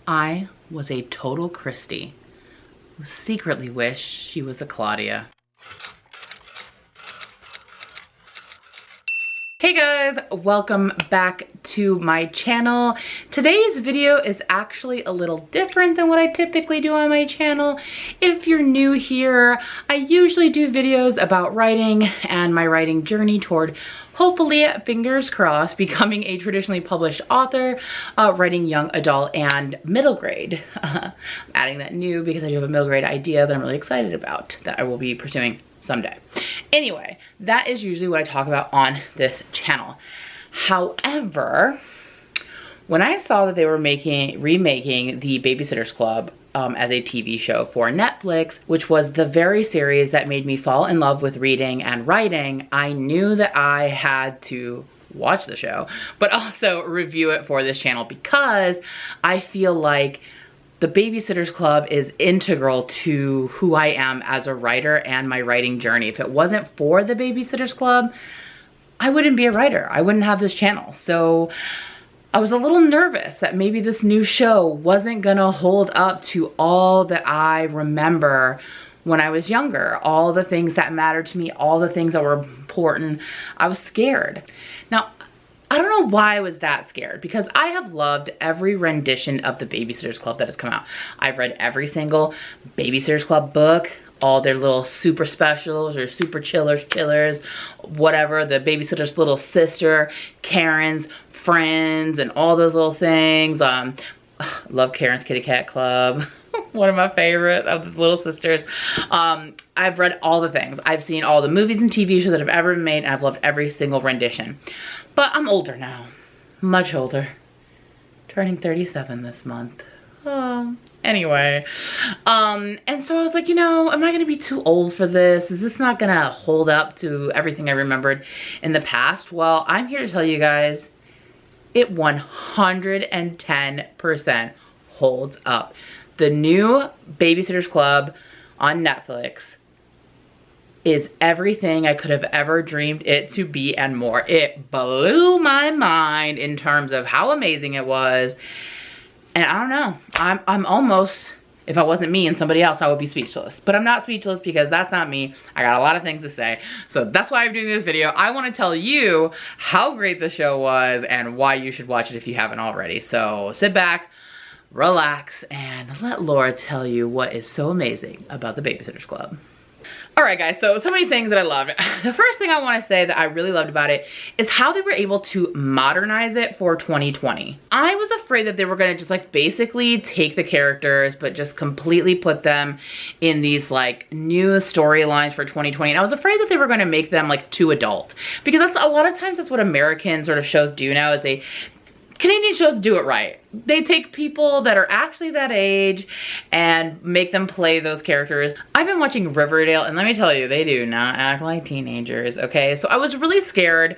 I was a total Christy who secretly wished she was a Claudia. Hey guys, welcome back to my channel. Today's video is actually a little different than what I typically do on my channel. If you're new here, I usually do videos about writing and my writing journey toward, hopefully, fingers crossed, becoming a traditionally published author, writing young adult and middle grade. Adding that new because I do have a middle grade idea that I'm really excited about that I will be pursuing someday. Anyway, that is usually what I talk about on this channel. However, when I saw that they were remaking the Babysitter's Club as a TV show for Netflix, which was the very series that made me fall in love with reading and writing, I knew that I had to watch the show, but also review it for this channel because I feel like the Babysitter's Club is integral to who I am as a writer and my writing journey. If it wasn't for the Babysitter's Club, I wouldn't be a writer. I wouldn't have this channel. So I was a little nervous that maybe this new show wasn't gonna hold up to all that I remember when I was younger, all the things that mattered to me, all the things that were important. I was scared. Now, I don't know why I was that scared, because I have loved every rendition of the Babysitter's Club that has come out. I've read every single Babysitter's Club book, all their little super specials or super chillers, whatever, the Babysitter's Little Sister, Karen's Friends, and all those little things. Love Karen's Kitty Cat Club. One of my favorites of the Little Sisters. I've read all the things. I've seen all the movies and TV shows that have ever been made, and I've loved every single rendition. But I'm older now, much older. Turning 37 this month. Oh, anyway. And so I was like, you know, am I gonna be too old for this? Is this not gonna hold up to everything I remembered in the past? Well, I'm here to tell you guys, it 110% holds up. The new Babysitter's Club on Netflix is everything I could have ever dreamed it to be and more. It blew my mind in terms of how amazing it was. And I don't know, I'm almost, if I wasn't me and somebody else, I would be speechless. But I'm not speechless because that's not me. I got a lot of things to say. So that's why I'm doing this video. I want to tell you how great the show was and why you should watch it if you haven't already. So sit back, relax, and let Laura tell you what is so amazing about the Babysitter's Club. All right, guys, so many things that I loved. The first thing I want to say that I really loved about it is how they were able to modernize it for 2020. I was afraid that they were going to just like basically take the characters but just completely put them in these like new storylines for 2020. And I was afraid that they were going to make them like too adult, because that's a lot of times that's what American sort of shows do now, is Canadian shows do it right. They take people that are actually that age and make them play those characters. I've been watching Riverdale, and let me tell you, they do not act like teenagers, okay? So I was really scared,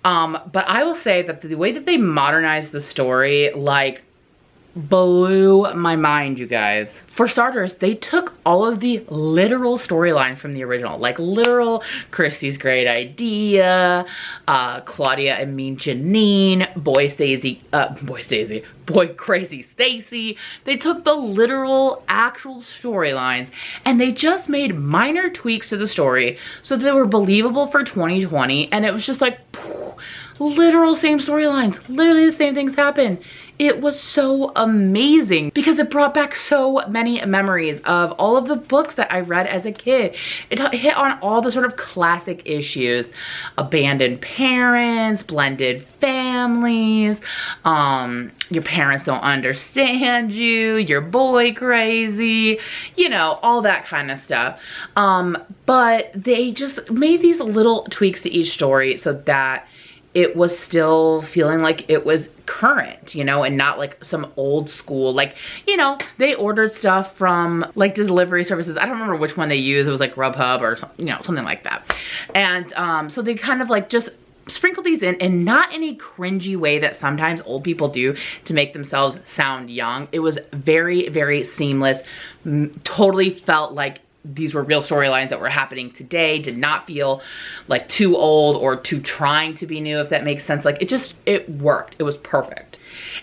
but I will say that the way that they modernized the story, like, blew my mind, you guys. For starters, they took all of the literal storylines from the original, like literal Christy's great idea, Claudia and Mean Janine, boy crazy Stacy. They took the literal actual storylines and they just made minor tweaks to the story so that they were believable for 2020, and it was just like, poof, literal same storylines, literally the same things happen. It was so amazing because it brought back so many memories of all of the books that I read as a kid. It hit on all the sort of classic issues: abandoned parents, blended families, your parents don't understand you, you're boy crazy, you know, all that kind of stuff. But they just made these little tweaks to each story so that it was still feeling like it was current, you know, and not like some old school, like, you know, they ordered stuff from like delivery services. I don't remember which one they used. It was like Grubhub or something, you know, something like that. And so they kind of like just sprinkle these in, and not any cringy way that sometimes old people do to make themselves sound young. It was very, very seamless. Totally felt like these were real storylines that were happening today. Did not feel like too old or too trying to be new, if that makes sense. Like it worked. It was perfect.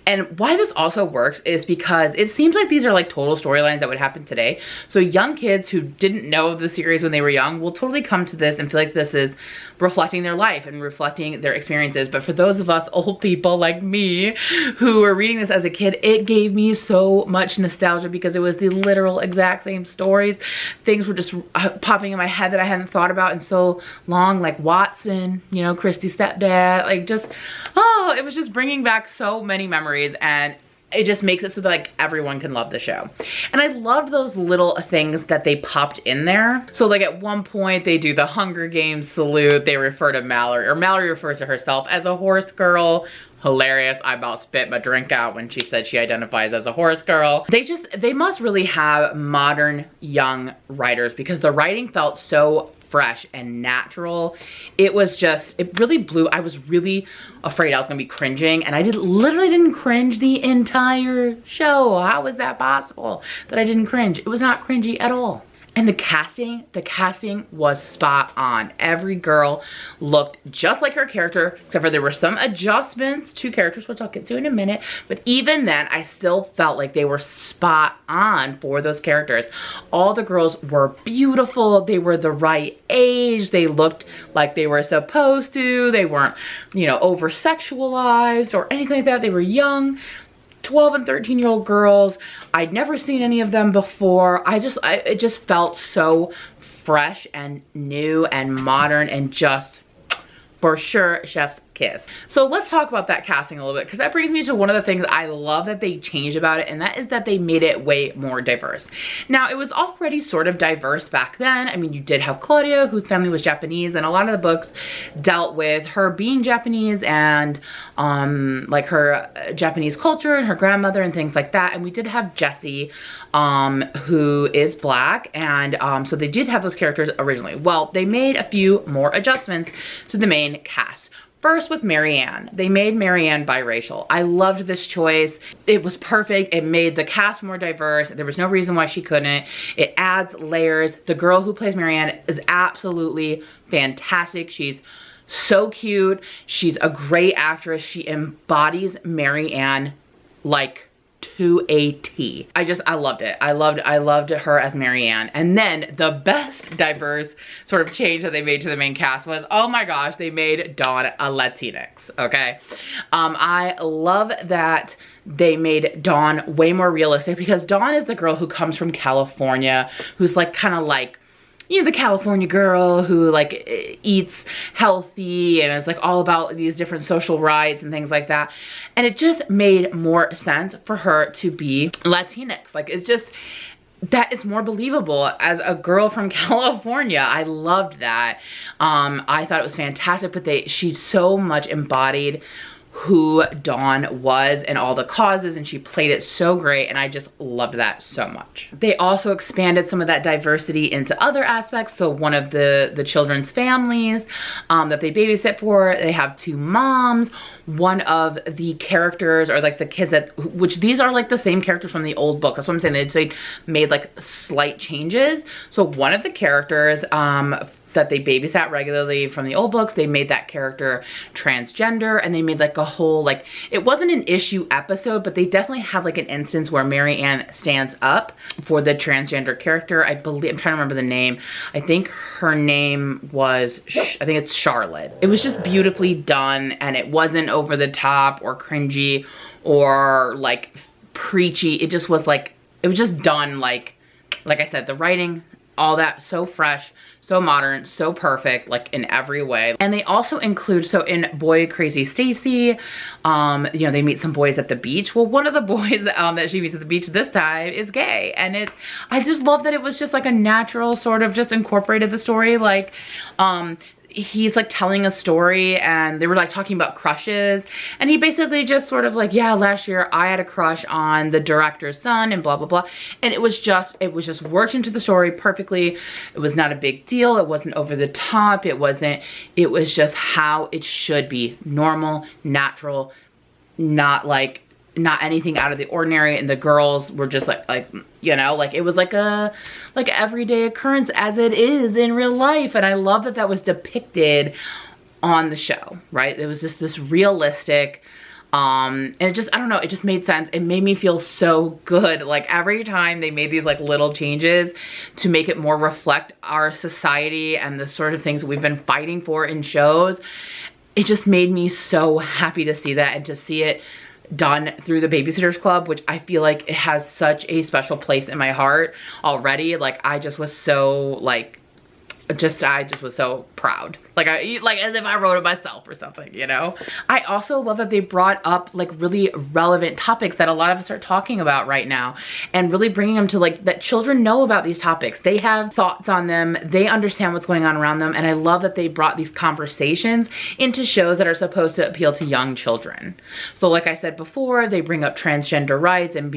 And why this also works is because it seems like these are like total storylines that would happen today. So young kids who didn't know the series when they were young will totally come to this and feel like this is reflecting their life and reflecting their experiences. But for those of us old people like me who were reading this as a kid, it gave me so much nostalgia because it was the literal exact same stories. Things were just popping in my head that I hadn't thought about in so long, like Watson, you know, Christy's stepdad, like just, oh, it was just bringing back so many memories, and it just makes it so that like everyone can love the show. And I loved those little things that they popped in there. So like at one point they do the Hunger Games salute. They refer to Mallory, or Mallory refers to herself as a horse girl. Hilarious. I about spit my drink out when she said she identifies as a horse girl. They must really have modern young writers because the writing felt so fresh and natural. It was just, it really blew. I was really afraid I was gonna be cringing, and I literally didn't cringe the entire show. How was that possible that I didn't cringe? It was not cringy at all. And the casting was spot on. Every girl looked just like her character, except for there were some adjustments to characters, which I'll get to in a minute. But even then, I still felt like they were spot on for those characters. All the girls were beautiful. They were the right age. They looked like they were supposed to. They weren't, you know, over-sexualized or anything like that. They were young. 12 and 13-year-old girls. I'd never seen any of them before. It just felt so fresh and new and modern and just for sure chef's kiss. So let's talk about that casting a little bit, because that brings me to one of the things I love that they changed about it, and that is that they made it way more diverse. Now, it was already sort of diverse back then. I mean, you did have Claudia, whose family was Japanese, and a lot of the books dealt with her being Japanese and like her Japanese culture and her grandmother and things like that. And we did have Jessie, who is Black, and so they did have those characters originally. Well, they made a few more adjustments to the main cast. First with Marianne. They made Marianne biracial. I loved this choice. It was perfect. It made the cast more diverse. There was no reason why she couldn't. It adds layers. The girl who plays Marianne is absolutely fantastic. She's so cute. She's a great actress. She embodies Marianne like to a T. I loved it. I loved her as Marianne. And then the best diverse sort of change that they made to the main cast was, oh my gosh, they made Dawn a Latinx, okay? I love that they made Dawn way more realistic, because Dawn is the girl who comes from California, who's like kind of like, you know, the California girl who like eats healthy and is like all about these different social rights and things like that. And it just made more sense for her to be Latinx. Like, it's just, that is more believable as a girl from California. I loved that. I thought it was fantastic, but she so much embodied who Dawn was and all the causes, and she played it so great, and I just loved that so much. They also expanded some of that diversity into other aspects. So one of the children's families that they babysit for, they have two moms. One of the characters, or like the kids which these are like the same characters from the old book. That's what I'm saying. They made like slight changes. So one of the characters that they babysat regularly from the old books, they made that character transgender, and they made like a whole, like, it wasn't an issue episode, but they definitely have like an instance where Marianne stands up for the transgender character. I believe, I'm trying to remember the name. I think her name was, I think it's Charlotte. It was just beautifully done, and it wasn't over the top or cringy or like preachy. It just was like, it was just done like I said, the writing, all that, so fresh, so modern, so perfect, like in every way. And they also include, so in Boy Crazy Stacy, you know, they meet some boys at the beach. Well, one of the boys that she meets at the beach this time is gay. And I just love that it was just like a natural sort of just incorporated the story. Like, he's like telling a story, and they were like talking about crushes, and he basically just sort of like, yeah, last year I had a crush on the director's son and blah blah blah. And it was just worked into the story perfectly. It was not a big deal. It wasn't over the top. It was just how it should be. Normal, natural, not anything out of the ordinary. And the girls were just like, you know, like it was like a everyday occurrence as it is in real life. And I love that that was depicted on the show, right? It was just this realistic And it just, I don't know, it just made sense. It made me feel so good. Like every time they made these like little changes to make it more reflect our society and the sort of things we've been fighting for in shows, it just made me so happy to see that and to see it done through the Babysitters Club, which I feel like it has such a special place in my heart already. Like I just was so like, I just was so proud. Like as if I wrote it myself or something, you know? I also love that they brought up like really relevant topics that a lot of us are talking about right now, and really bringing them to like, that children know about these topics. They have thoughts on them. They understand what's going on around them. And I love that they brought these conversations into shows that are supposed to appeal to young children. So like I said before, they bring up transgender rights and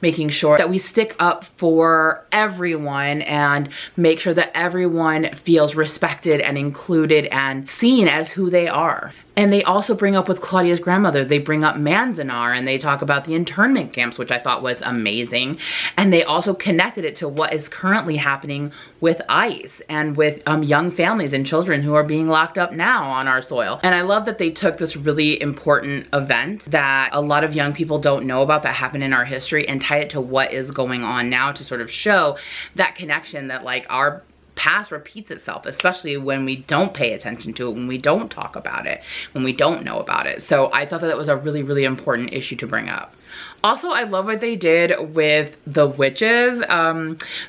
making sure that we stick up for everyone and make sure that everyone feels respected and included and seen as who they are. And they also bring up with Claudia's grandmother, they bring up Manzanar, and they talk about the internment camps, which I thought was amazing. And they also connected it to what is currently happening with ICE and with young families and children who are being locked up now on our soil. And I love that they took this really important event that a lot of young people don't know about that happened in our history and tied it to what is going on now to sort of show that connection that like our past repeats itself, especially when we don't pay attention to it, when we don't talk about it, when we don't know about it. So I thought that was a really, really important issue to bring up. Also, I love what they did with the witches.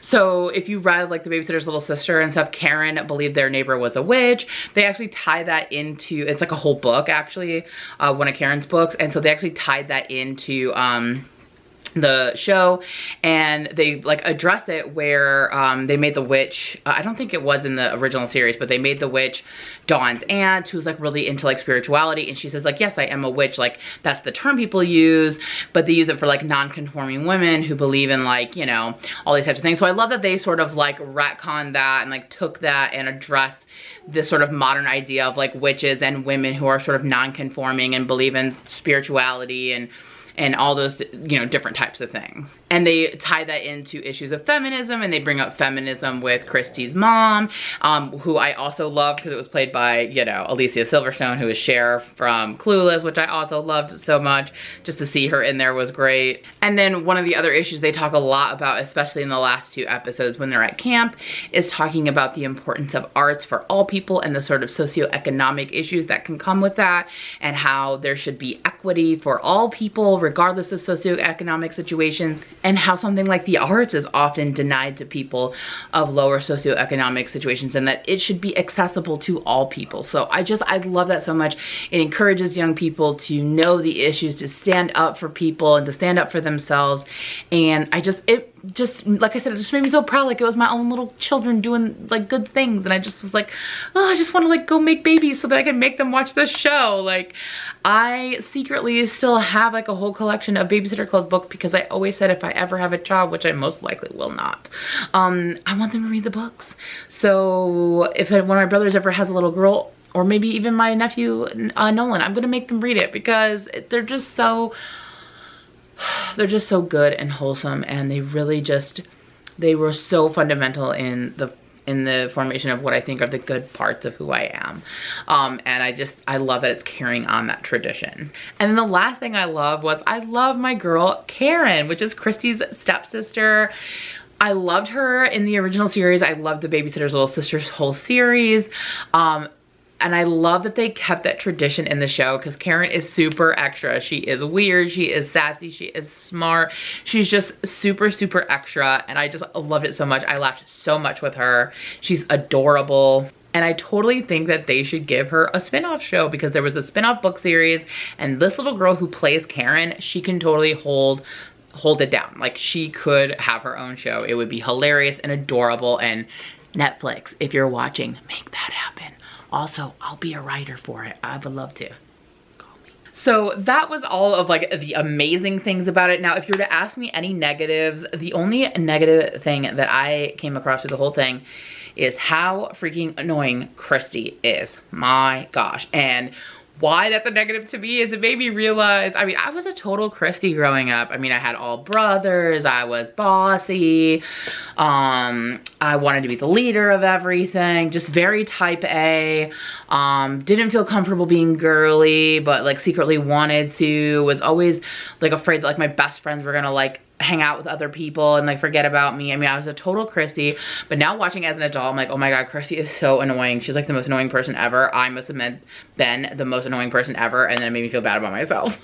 So if you read like the Babysitter's Little Sister and stuff, Karen believed their neighbor was a witch. They actually tie that into, it's like a whole book actually, one of Karen's books. And so they actually tied that into the show, and they like address it where they made the witch, I don't think it was in the original series, but they made the witch Dawn's aunt, who's like really into like spirituality, and she says like, yes, I am a witch, like that's the term people use, but they use it for like non-conforming women who believe in like, you know, all these types of things. So I love that they sort of like retconned that and like took that and addressed this sort of modern idea of like witches and women who are sort of non-conforming and believe in spirituality and all those, you know, different types of things. And they tie that into issues of feminism, and they bring up feminism with Christy's mom, who I also loved because it was played by, you know, Alicia Silverstone, who is Cher from Clueless, which I also loved so much. Just to see her in there was great. And then one of the other issues they talk a lot about, especially in the last 2 episodes when they're at camp, is talking about the importance of arts for all people and the sort of socioeconomic issues that can come with that, and how there should be equity for all people regardless of socioeconomic situations, and how something like the arts is often denied to people of lower socioeconomic situations, and that it should be accessible to all people. So I love that so much. It encourages young people to know the issues, to stand up for people and to stand up for themselves. And it just, like I said, it just made me so proud. Like it was my own little children doing like good things, and I just was like, oh, I just want to like go make babies so that I can make them watch this show. Like I secretly still have like a whole collection of Babysitter Club books because I always said if I ever have a child, which I most likely will not, I want them to read the books. So if one of my brothers ever has a little girl, or maybe even my nephew Nolan, I'm gonna make them read it because they're just so good and wholesome, and they really just, they were so fundamental in the formation of what I think are the good parts of who I am. And I love that it's carrying on that tradition. And then the last thing I love my girl Karen, which is Christy's stepsister. I loved her in the original series. I loved the Babysitter's Little Sisters whole series. And I love that they kept that tradition in the show because Karen is super extra. She is weird, she is sassy, she is smart. She's just super, super extra, and I just loved it so much. I laughed so much with her. She's adorable. And I totally think that they should give her a spin-off show because there was a spin-off book series, and this little girl who plays Karen, she can totally hold it down. Like she could have her own show. It would be hilarious and adorable. And Netflix, if you're watching, make that happen. Also, I'll be a writer for it. I would love to. Call me. So that was all of like the amazing things about it. Now, if you were to ask me any negatives, the only negative thing that I came across through the whole thing is how freaking annoying Christy is. My gosh. And why that's a negative to me is it made me realize, I mean, I was a total Christy growing up. I mean, I had all brothers, I was bossy, I wanted to be the leader of everything, just very type A, didn't feel comfortable being girly, but like secretly wanted to, was always like afraid that like my best friends were gonna like hang out with other people and like forget about me. I mean, I was a total Christy, but now watching as an adult, I'm like, oh my God, Christy is so annoying. She's like the most annoying person ever. I must have been the most annoying person ever, and then it made me feel bad about myself.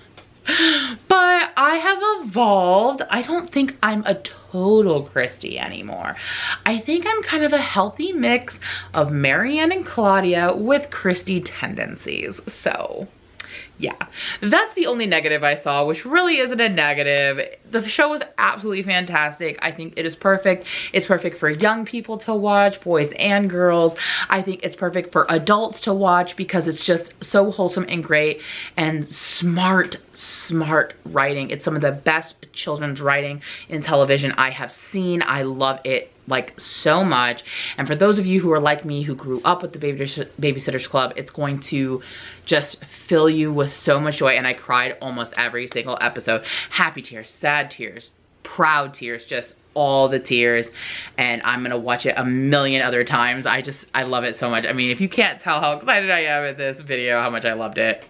But I have evolved. I don't think I'm a total Christy anymore. I think I'm kind of a healthy mix of Marianne and Claudia with Christy tendencies. So yeah, that's the only negative I saw, which really isn't a negative. The show is absolutely fantastic. I think it is perfect. It's perfect for young people to watch, boys and girls. I think it's perfect for adults to watch because it's just so wholesome and great and smart writing. It's some of the best children's writing in television I have seen. I love it like so much. And for those of you who are like me, who grew up with the Babysitters Club, it's going to just fill you with so much joy. And I cried almost every single episode. Happy tears, sad tears, proud tears, just all the tears. And I'm gonna watch it a million other times. I love it so much. I mean, if you can't tell how excited I am at this video, how much I loved it,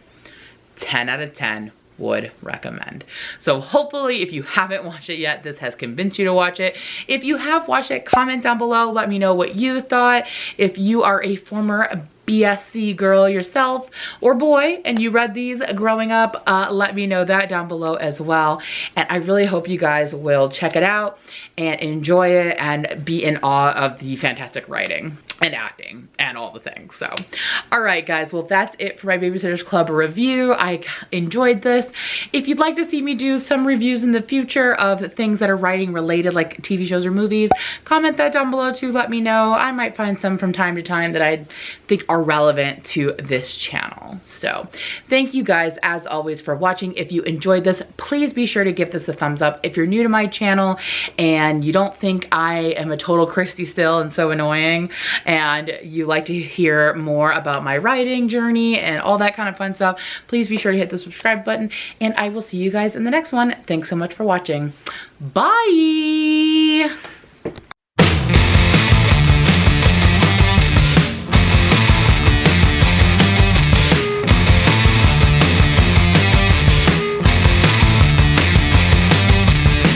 10 out of 10. Would recommend. So hopefully if you haven't watched it yet, this has convinced you to watch it. If you have watched it, comment down below, let me know what you thought. If you are a former BSC girl yourself or boy and you read these growing up, let me know that down below as well. And I really hope you guys will check it out and enjoy it and be in awe of the fantastic writing and acting and all the things. So all right guys, well that's it for my Babysitters Club review. I enjoyed this. If you'd like to see me do some reviews in the future of things that are writing related, like TV shows or movies, comment that down below too. Let me know. I might find some from time to time that I think are relevant to this channel. So thank you guys as always for watching. If you enjoyed this, please be sure to give this a thumbs up. If you're new to my channel and you don't think I am a total Christy still and so annoying, and you like to hear more about my writing journey and all that kind of fun stuff, please be sure to hit the subscribe button, and I will see you guys in the next one. Thanks so much for watching. Bye!